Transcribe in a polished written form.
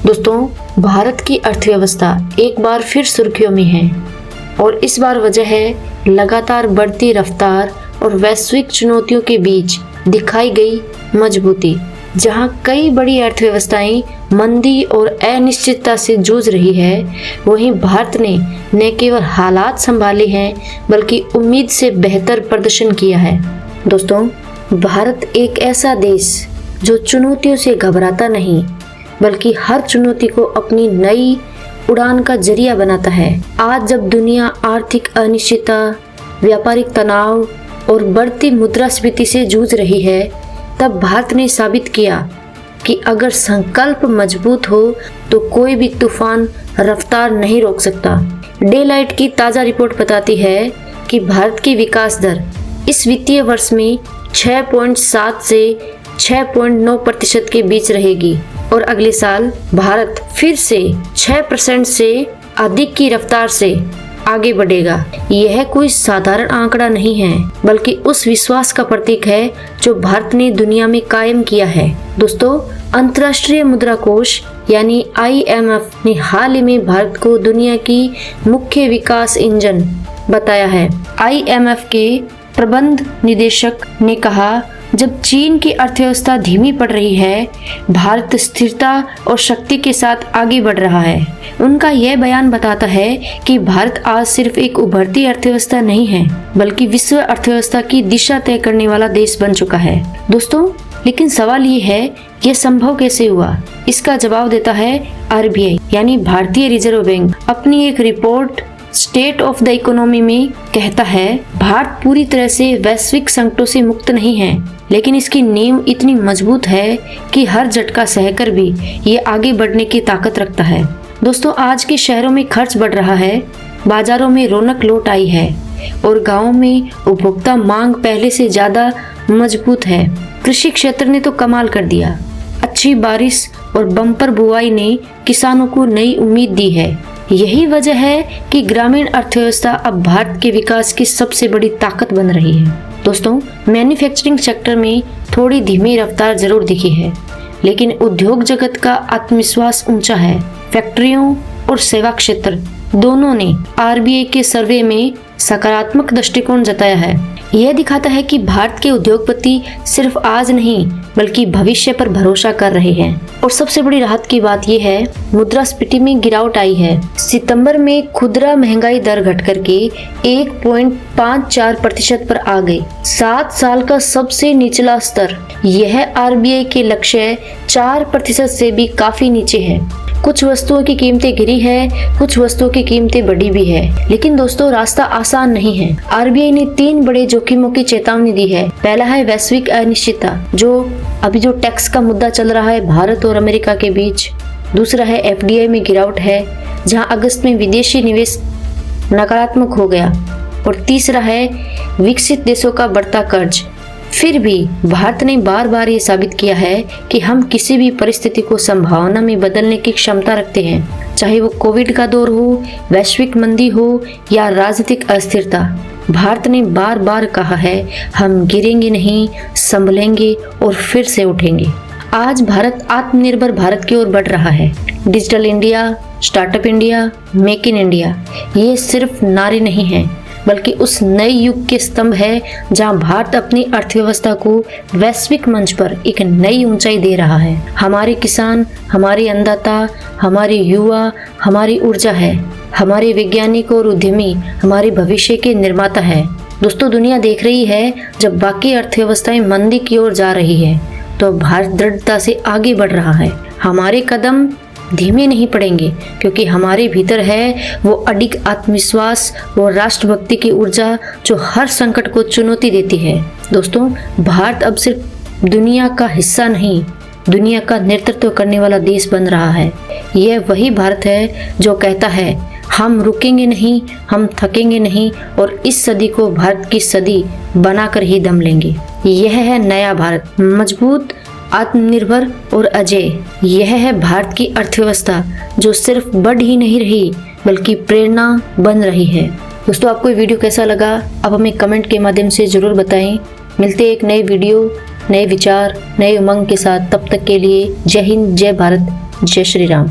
दोस्तों, भारत की अर्थव्यवस्था एक बार फिर सुर्खियों में है और इस बार वजह है लगातार बढ़ती रफ्तार और वैश्विक चुनौतियों के बीच दिखाई गई मजबूती। जहां कई बड़ी अर्थव्यवस्थाएं मंदी और अनिश्चितता से जूझ रही है, वहीं भारत ने न केवल हालात संभाले हैं बल्कि उम्मीद से बेहतर प्रदर्शन किया है। दोस्तों, भारत एक ऐसा देश जो चुनौतियों से घबराता नहीं बल्कि हर चुनौती को अपनी नई उड़ान का जरिया बनाता है। आज जब दुनिया आर्थिक अनिश्चितता, व्यापारिक तनाव और बढ़ती मुद्रास्फीति से जूझ रही है, तब भारत ने साबित किया कि अगर संकल्प मजबूत हो तो कोई भी तूफान रफ्तार नहीं रोक सकता। डेलाइट की ताज़ा रिपोर्ट बताती है कि भारत की विकास दर इस वित्तीय वर्ष में 6.7 से 6.9% के बीच रहेगी और अगले साल भारत फिर से 6% से अधिक की रफ्तार से आगे बढ़ेगा। यह कोई साधारण आंकड़ा नहीं है बल्कि उस विश्वास का प्रतीक है जो भारत ने दुनिया में कायम किया है। दोस्तों, अंतर्राष्ट्रीय मुद्रा कोष यानी IMF ने हाल ही में भारत को दुनिया की मुख्य विकास इंजन बताया है। IMF के प्रबंध निदेशक ने कहा, जब चीन की अर्थव्यवस्था धीमी पड़ रही है, भारत स्थिरता और शक्ति के साथ आगे बढ़ रहा है। उनका यह बयान बताता है कि भारत आज सिर्फ एक उभरती अर्थव्यवस्था नहीं है बल्कि विश्व अर्थव्यवस्था की दिशा तय करने वाला देश बन चुका है। दोस्तों, लेकिन सवाल ये है, यह संभव कैसे हुआ? इसका जवाब देता है RBI यानी भारतीय रिजर्व बैंक। अपनी एक report state of the economy में कहता है, भारत पूरी तरह से वैश्विक संकटों से मुक्त नहीं है, लेकिन इसकी नींव इतनी मजबूत है कि हर झटका सहकर भी ये आगे बढ़ने की ताकत रखता है। दोस्तों, आज के शहरों में खर्च बढ़ रहा है, बाजारों में रौनक लौट आई है और गांवों में उपभोक्ता मांग पहले से ज्यादा मजबूत है। कृषि क्षेत्र ने तो कमाल कर दिया। अच्छी बारिश और बम्पर बुआई ने किसानों को नई उम्मीद दी है। यही वजह है कि ग्रामीण अर्थव्यवस्था अब भारत के विकास की सबसे बड़ी ताकत बन रही है। दोस्तों, मैन्युफैक्चरिंग सेक्टर में थोड़ी धीमी रफ्तार जरूर दिखी है, लेकिन उद्योग जगत का आत्मविश्वास ऊंचा है। फैक्ट्रियों और सेवा क्षेत्र दोनों ने RBI के सर्वे में सकारात्मक दृष्टिकोण जताया है। यह दिखाता है कि भारत के उद्योगपति सिर्फ आज नहीं बल्कि भविष्य पर भरोसा कर रहे हैं। और सबसे बड़ी राहत की बात यह है, मुद्रास्फीति में गिरावट आई है। सितंबर में खुदरा महंगाई दर घटकर के 1.54% पर आ गई, 7 साल का सबसे निचला स्तर। यह RBI के लक्ष्य 4% से भी काफी नीचे है। कुछ वस्तुओं की कीमतें गिरी है, कुछ वस्तुओं की कीमतें बढ़ी भी है, लेकिन दोस्तों रास्ता आसान नहीं है। RBI ने 3 बड़े जोखिमों की चेतावनी दी है। पहला है वैश्विक अनिश्चितता, जो टैक्स का मुद्दा चल रहा है भारत और अमेरिका के बीच। दूसरा है FDI में गिरावट है, जहां अगस्त में विदेशी निवेश नकारात्मक हो गया। और तीसरा है विकसित देशों का बढ़ता कर्ज। फिर भी भारत ने बार बार ये साबित किया है कि हम किसी भी परिस्थिति को संभावना में बदलने की क्षमता रखते हैं, चाहे वो कोविड का दौर हो, वैश्विक मंदी हो या राजनीतिक अस्थिरता। भारत ने बार बार कहा है, हम गिरेंगे नहीं, संभलेंगे और फिर से उठेंगे। आज भारत आत्मनिर्भर भारत की ओर बढ़ रहा है। Digital India, startup India, make in India, ये सिर्फ नारे नहीं है बल्कि उस नए युग के स्तंभ है जहां भारत अपनी अर्थव्यवस्था को वैश्विक मंच पर एक नई ऊंचाई दे रहा है। हमारे किसान, हमारे अन्नदाता, हमारे युवा हमारी ऊर्जा है। हमारे वैज्ञानिक और उद्यमी हमारे भविष्य के निर्माता है। दोस्तों, दुनिया देख रही है, जब बाकी अर्थव्यवस्थाएं मंदी की ओर जा रही है तो भारत दृढ़ता से आगे बढ़ रहा है। हमारे कदम धीमे नहीं पड़ेंगे क्योंकि हमारे भीतर है वो अडिग आत्मविश्वास, वो राष्ट्रभक्ति की ऊर्जा जो हर संकट को चुनौती देती है। दोस्तों, भारत अब सिर्फ दुनिया का हिस्सा नहीं, दुनिया का नेतृत्व करने वाला देश बन रहा है। यह वही भारत है जो कहता है, हम रुकेंगे नहीं, हम थकेंगे नहीं और इस सदी को भारत की सदी बनाकर ही दम लेंगे। यह है नया भारत, मजबूत, आत्मनिर्भर और अजय। यह है भारत की अर्थव्यवस्था जो सिर्फ बढ़ ही नहीं रही बल्कि प्रेरणा बन रही है। दोस्तों, आपको ये वीडियो कैसा लगा आप हमें कमेंट के माध्यम से जरूर बताएं। मिलते हैं एक नए वीडियो, नए विचार, नए उमंग के साथ। तब तक के लिए जय हिंद, जय भारत, जय श्री राम।